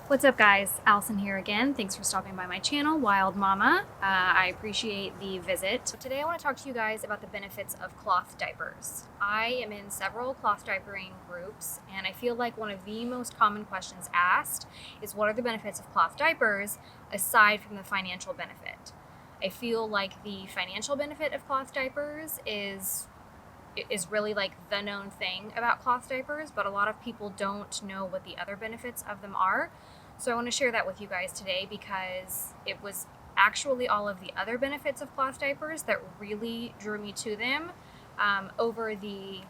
What's up guys, Allison here again. Thanks for stopping by my channel, Wild Mama. I appreciate the visit. Today I want to talk to you guys about the benefits of cloth diapers. I am in several cloth diapering groups and I feel like one of the most common questions asked is what are the benefits of cloth diapers aside from the financial benefit? I feel like the financial benefit of cloth diapers is really like the known thing about cloth diapers, but a lot of people don't know what the other benefits of them are. So I want to share that with you guys today because it was actually all of the other benefits of cloth diapers that really drew me to them over the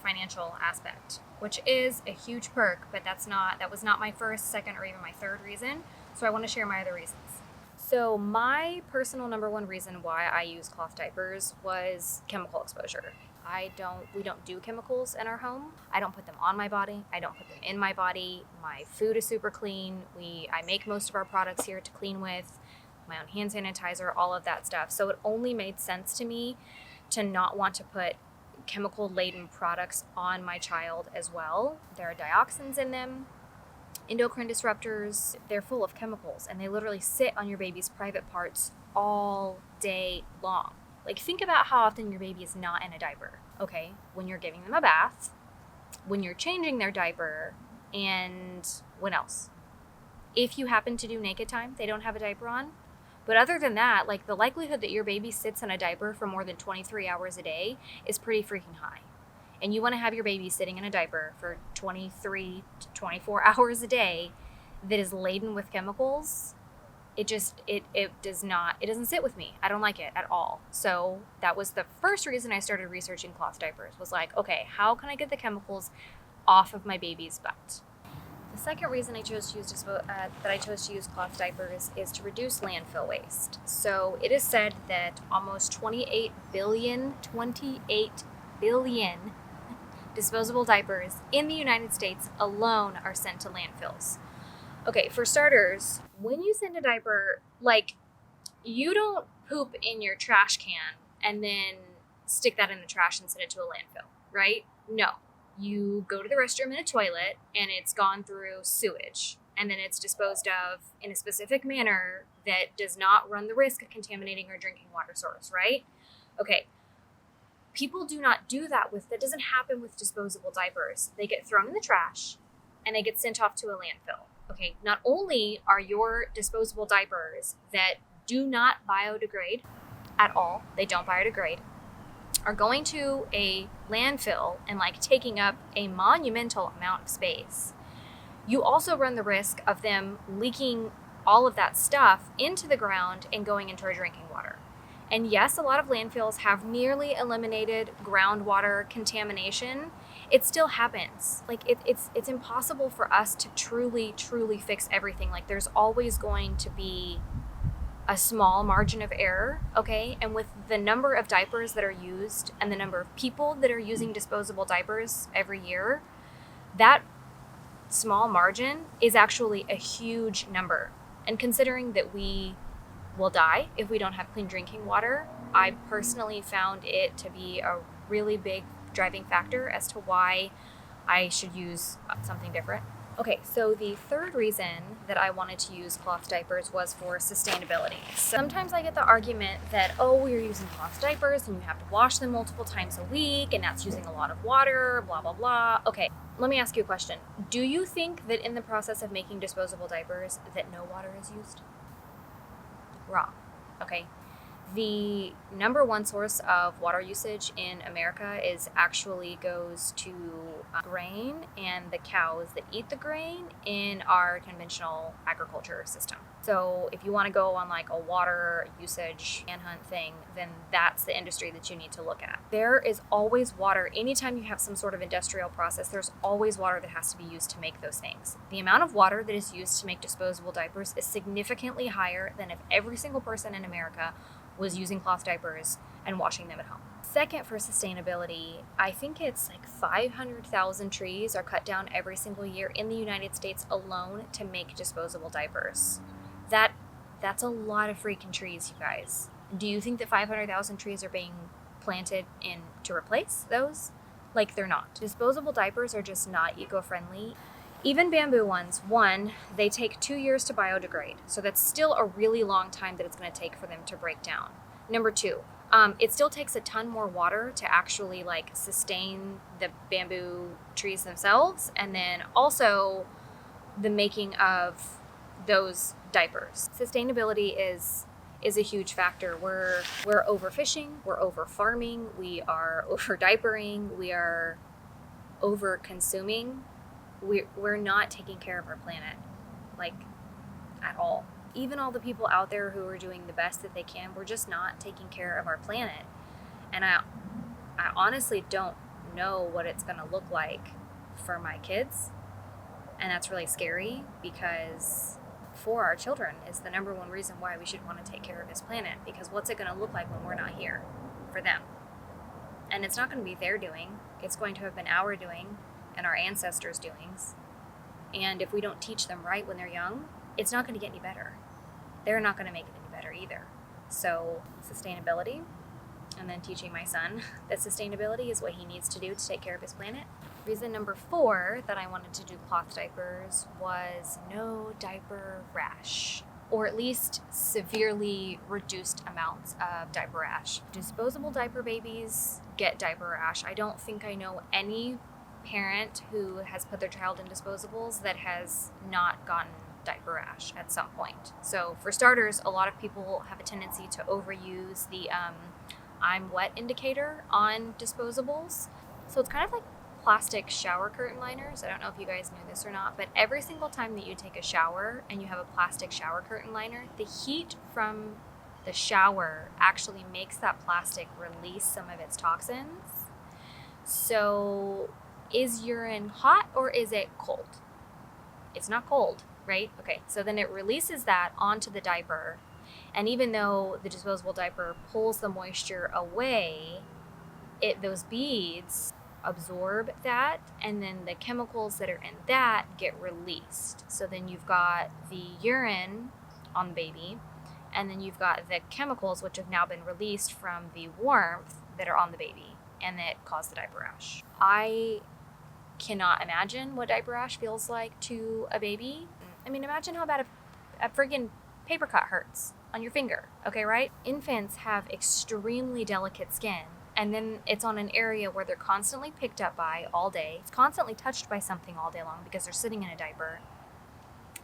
financial aspect, which is a huge perk, but that was not my first, second, or even my third reason. So I want to share my other reasons. So my personal number one reason why I use cloth diapers was chemical exposure. We don't do chemicals in our home. I don't put them on my body. I don't put them in my body. My food is super clean. I make most of our products here to clean with, my own hand sanitizer, all of that stuff. So it only made sense to me to not want to put chemical laden products on my child as well. There are dioxins in them, endocrine disruptors. They're full of chemicals and they literally sit on your baby's private parts all day long. Like, think about how often your baby is not in a diaper, okay? When you're giving them a bath, when you're changing their diaper, and when else? If you happen to do naked time, they don't have a diaper on. But other than that, like, the likelihood that your baby sits in a diaper for more than 23 hours a day is pretty freaking high. And you want to have your baby sitting in a diaper for 23 to 24 hours a day that is laden with chemicals. It doesn't sit with me. I don't like it at all. So that was the first reason I started researching cloth diapers, was like, okay, how can I get the chemicals off of my baby's butt? The second reason I chose to use cloth diapers is to reduce landfill waste. So it is said that almost 28 billion disposable diapers in the United States alone are sent to landfills. Okay, for starters, when you send a diaper, like, you don't poop in your trash can and then stick that in the trash and send it to a landfill, right? No. You go to the restroom in a toilet and it's gone through sewage and then it's disposed of in a specific manner that does not run the risk of contaminating our drinking water source, right? Okay. People do not do that that doesn't happen with disposable diapers. They get thrown in the trash and they get sent off to a landfill. Okay, not only are your disposable diapers that do not biodegrade at all, they don't biodegrade, are going to a landfill and like taking up a monumental amount of space, you also run the risk of them leaking all of that stuff into the ground and going into our drinking water. And yes, a lot of landfills have nearly eliminated groundwater contamination. It still happens. Like, it's impossible for us to truly fix everything. Like, there's always going to be a small margin of error, okay? And with the number of diapers that are used and the number of people that are using disposable diapers every year, that small margin is actually a huge number. And considering that we will die if we don't have clean drinking water, I personally found it to be a really big driving factor as to why I should use something different. Okay, so the third reason that I wanted to use cloth diapers was for sustainability. So sometimes I get the argument that, oh, you're using cloth diapers and you have to wash them multiple times a week and that's using a lot of water, blah, blah, blah. Okay, let me ask you a question. Do you think that in the process of making disposable diapers that no water is used? Wrong. Okay. The number one source of water usage in America goes to grain and the cows that eat the grain in our conventional agriculture system. So if you want to go on like a water usage manhunt thing, then that's the industry that you need to look at. There is always water. Anytime you have some sort of industrial process, there's always water that has to be used to make those things. The amount of water that is used to make disposable diapers is significantly higher than if every single person in America was using cloth diapers and washing them at home. Second, for sustainability, I think it's like 500,000 trees are cut down every single year in the United States alone to make disposable diapers. That's a lot of freaking trees, you guys. Do you think that 500,000 trees are being planted to replace those? Like, they're not. Disposable diapers are just not eco-friendly. Even bamboo ones, one, they take 2 years to biodegrade. So that's still a really long time that it's going to take for them to break down. Number two, it still takes a ton more water to actually like sustain the bamboo trees themselves. And then also the making of those diapers. Sustainability is a huge factor. We're overfishing, we're over farming, we are over diapering, we are over consuming. We're not taking care of our planet, like, at all. Even all the people out there who are doing the best that they can, we're just not taking care of our planet. And I honestly don't know what it's going to look like for my kids. And that's really scary, because for our children is the number one reason why we should want to take care of this planet, because what's it going to look like when we're not here for them? And it's not going to be their doing. It's going to have been our doing and our ancestors' doings. And if we don't teach them right when they're young, it's not going to get any better. They're not going to make it any better either. So sustainability, and then teaching my son that sustainability is what he needs to do to take care of his planet. Reason number 4 that I wanted to do cloth diapers was no diaper rash, or at least severely reduced amounts of diaper rash. Disposable diaper babies get diaper rash. I don't think I know any parent who has put their child in disposables that has not gotten diaper rash at some point. So for starters, a lot of people have a tendency to overuse the I'm wet indicator on disposables. So it's kind of like plastic shower curtain liners. I don't know if you guys knew this or not, but every single time that you take a shower and you have a plastic shower curtain liner, the heat from the shower actually makes that plastic release some of its toxins. So is urine hot or is it cold? It's not cold, right? Okay, so then it releases that onto the diaper. And even though the disposable diaper pulls the moisture away, those beads absorb that, and then the chemicals that are in that get released. So then you've got the urine on the baby, and then you've got the chemicals which have now been released from the warmth that are on the baby, and that cause the diaper rash. I cannot imagine what diaper rash feels like to a baby. I mean, imagine how bad a friggin' paper cut hurts on your finger, okay, right? Infants have extremely delicate skin, and then it's on an area where they're constantly picked up by all day. It's constantly touched by something all day long because they're sitting in a diaper.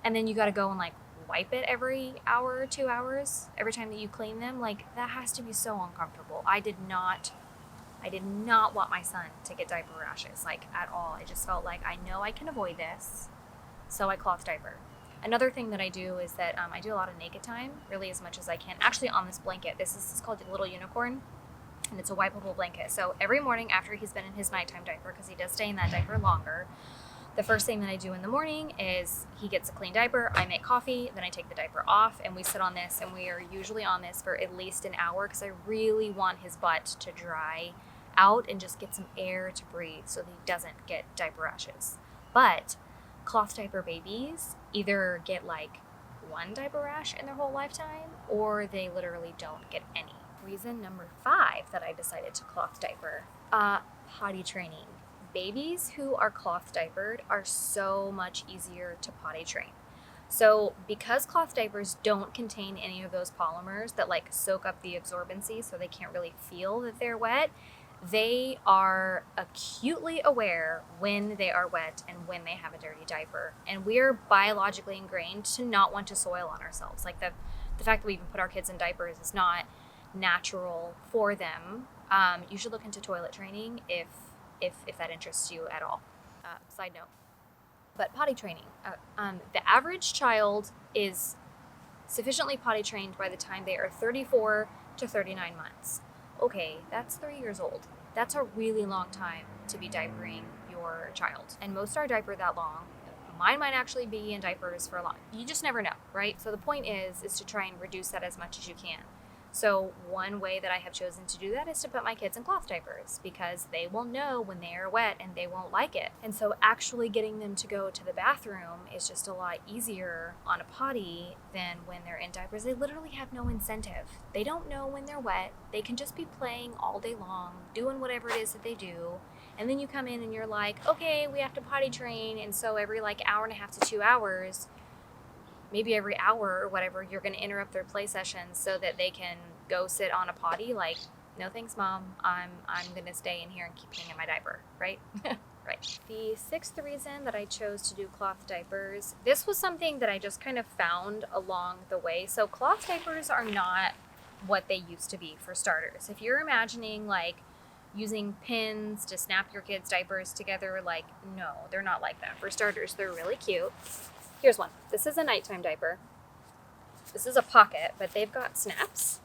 And then you gotta go and like wipe it every hour or 2 hours every time that you clean them. Like, that has to be so uncomfortable. I did not want my son to get diaper rashes, like, at all. I just felt like, I know I can avoid this, so I cloth diaper. Another thing that I do is that I do a lot of naked time, really as much as I can. Actually, on this blanket, this is called a Little Unicorn, and it's a wipeable blanket. So every morning after he's been in his nighttime diaper, because he does stay in that diaper longer, the first thing that I do in the morning is he gets a clean diaper, I make coffee, then I take the diaper off, and we sit on this, and we are usually on this for at least an hour, because I really want his butt to dry out and just get some air to breathe so that he doesn't get diaper rashes. But cloth diaper babies either get like one diaper rash in their whole lifetime, or they literally don't get any. Reason number 5 that I decided to cloth diaper, potty training. Babies who are cloth diapered are so much easier to potty train. So because cloth diapers don't contain any of those polymers that like soak up the absorbency so they can't really feel that they're wet, they are acutely aware when they are wet and when they have a dirty diaper. And we're biologically ingrained to not want to soil on ourselves. Like the fact that we even put our kids in diapers is not natural for them. You should look into toilet training if that interests you at all. Side note. But potty training. The average child is sufficiently potty trained by the time they are 34 to 39 months. Okay, that's 3 years old. That's a really long time to be diapering your child. And most are diapered that long. Mine might actually be in diapers for a long. You just never know, right? So the point is to try and reduce that as much as you can. So one way that I have chosen to do that is to put my kids in cloth diapers, because they will know when they are wet and they won't like it. And so actually getting them to go to the bathroom is just a lot easier on a potty than when they're in diapers. They literally have no incentive. They don't know when they're wet. They can just be playing all day long, doing whatever it is that they do. And then you come in and you're like, okay, we have to potty train. And so every like hour and a half to 2 hours, maybe every hour or whatever, you're going to interrupt their play sessions so that they can go sit on a potty. Like, no thanks, Mom. I'm going to stay in here and keep peeing in my diaper, right? Right. The sixth reason that I chose to do cloth diapers, this was something that I just kind of found along the way. So cloth diapers are not what they used to be, for starters. If you're imagining like using pins to snap your kids' diapers together, like, no, they're not like that. For starters, they're really cute. Here's one. This is a nighttime diaper. This is a pocket, but they've got snaps.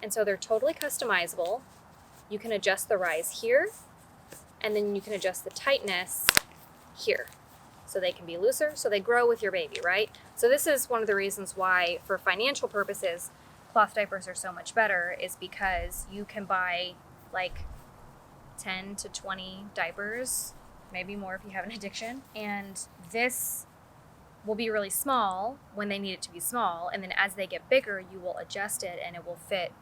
And so they're totally customizable. You can adjust the rise here, and then you can adjust the tightness here. So they can be looser, so they grow with your baby, right? So this is one of the reasons why, for financial purposes, cloth diapers are so much better, is because you can buy like 10 to 20 diapers, maybe more if you have an addiction. And this will be really small when they need it to be small, and then as they get bigger, you will adjust it and it will fit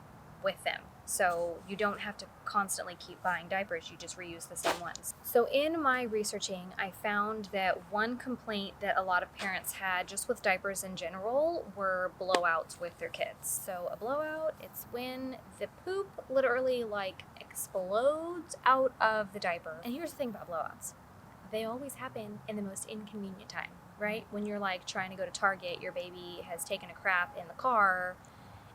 with them. So you don't have to constantly keep buying diapers, you just reuse the same ones. So in my researching, I found that one complaint that a lot of parents had just with diapers in general were blowouts with their kids. So a blowout, it's when the poop literally like explodes out of the diaper. And here's the thing about blowouts. They always happen in the most inconvenient time, right? When you're like trying to go to Target, your baby has taken a crap in the car,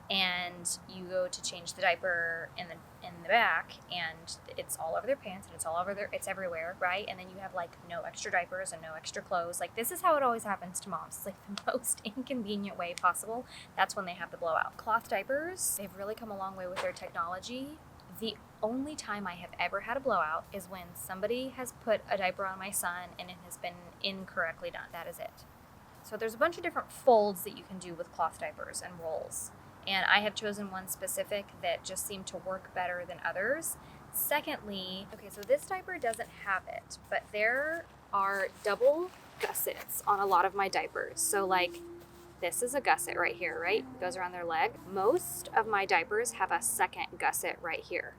and you go to change the diaper in the back, and it's all over their pants, and it's everywhere, right? And then you have like no extra diapers and no extra clothes. Like, this is how it always happens to moms. It's like the most inconvenient way possible. That's when they have the blowout. Cloth diapers, they've really come a long way with their technology. The only time I have ever had a blowout is when somebody has put a diaper on my son and it has been incorrectly done. That is it. So there's a bunch of different folds that you can do with cloth diapers and rolls. And I have chosen one specific that just seemed to work better than others. Secondly, okay, so this diaper doesn't have it, but there are double gussets on a lot of my diapers. So like, this is a gusset right here, right? It goes around their leg. Most of my diapers have a second gusset right here.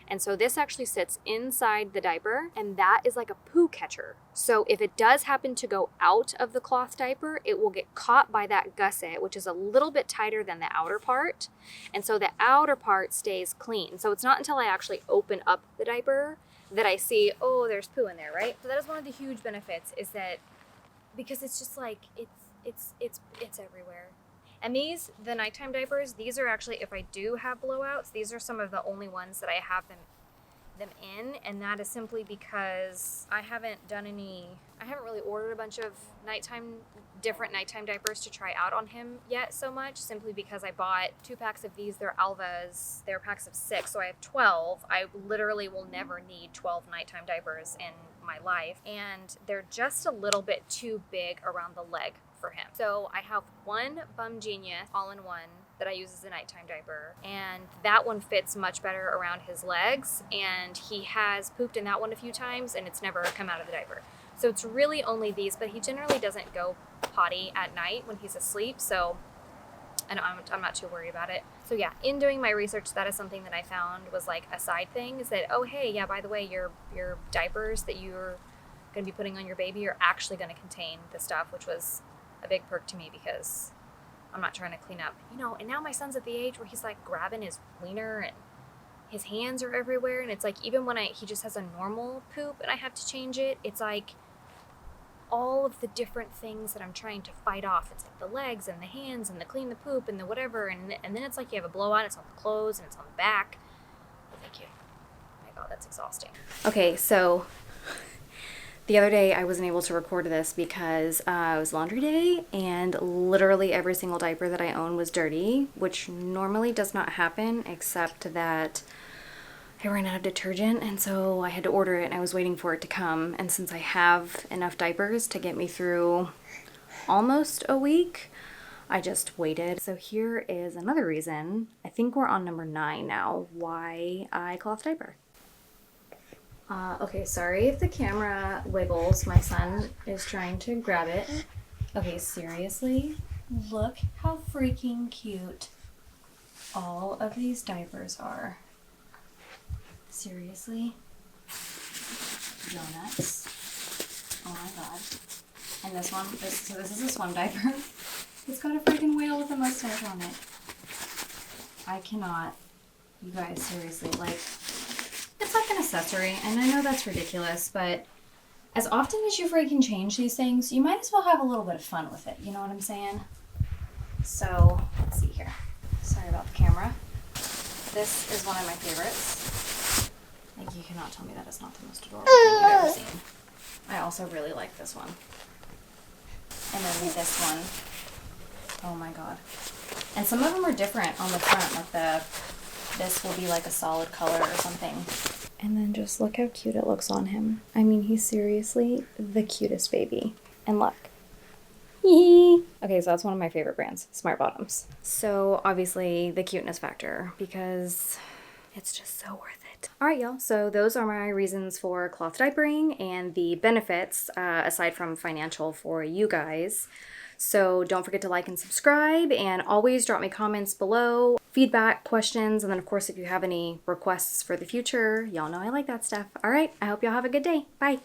And so this actually sits inside the diaper, and that is like a poo catcher. So if it does happen to go out of the cloth diaper, it will get caught by that gusset, which is a little bit tighter than the outer part. And so the outer part stays clean. So it's not until I actually open up the diaper that I see, oh, there's poo in there, right? So that is one of the huge benefits, is that because it's just like, it's everywhere. And these, the nighttime diapers, these are actually, if I do have blowouts, these are some of the only ones that I have them in, and that is simply because I haven't really ordered a bunch of different nighttime diapers to try out on him yet so much, simply because I bought 2 packs of these. They're Alvas, they're packs of 6, so I have 12. I literally will never need 12 nighttime diapers in my life, and they're just a little bit too big around the leg for him. So I have one Bum Genius all-in-one that I use as a nighttime diaper, and that one fits much better around his legs, and he has pooped in that one a few times and it's never come out of the diaper. So it's really only these, but he generally doesn't go potty at night when he's asleep, so I'm not too worried about it. So yeah, in doing my research, that is something that I found was like a side thing, is that, oh hey, yeah, by the way, your diapers that you're going to be putting on your baby are actually going to contain the stuff, which was a big perk to me because I'm not trying to clean up, and now my son's at the age where he's like grabbing his wiener and his hands are everywhere, and it's like, even when he just has a normal poop and I have to change it, it's like all of the different things that I'm trying to fight off. It's like the legs and the hands and the clean the poop and the whatever, and then it's like you have a blowout, it's on the clothes and it's on the back. Oh, thank you. Oh my God, that's exhausting. Okay, so the other day I wasn't able to record this because it was laundry day, and literally every single diaper that I own was dirty, which normally does not happen, except that I ran out of detergent, and so I had to order it, and I was waiting for it to come. And since I have enough diapers to get me through almost a week, I just waited. So here is another reason, I think we're on number 9 now, why I cloth diaper. Okay, sorry if the camera wiggles. My son is trying to grab it. Okay, seriously, look how freaking cute all of these diapers are. Seriously? donuts. Oh my god. And this one, so this is a swim diaper. It's got a freaking whale with a mustache on it. I cannot. You guys, seriously, like, it's like an accessory, and I know that's ridiculous, but as often as you freaking change these things, you might as well have a little bit of fun with it, you know what I'm saying? So, let's see here. Sorry about the camera. This is one of my favorites. Like, you cannot tell me that is not the most adorable thing you've ever seen. I also really like this one. And then this one. Oh my god. And some of them are different on the front, like this will be like a solid color or something. And then just look how cute it looks on him. I mean, he's seriously the cutest baby. And look. Okay, so that's one of my favorite brands, Smart Bottoms. So obviously the cuteness factor, because it's just so worth it. All right, y'all, so those are my reasons for cloth diapering and the benefits, aside from financial, for you guys. So don't forget to like and subscribe, and always drop me comments below, feedback, questions, and then of course if you have any requests for the future, y'all know I like that stuff. All right, I hope y'all have a good day. Bye.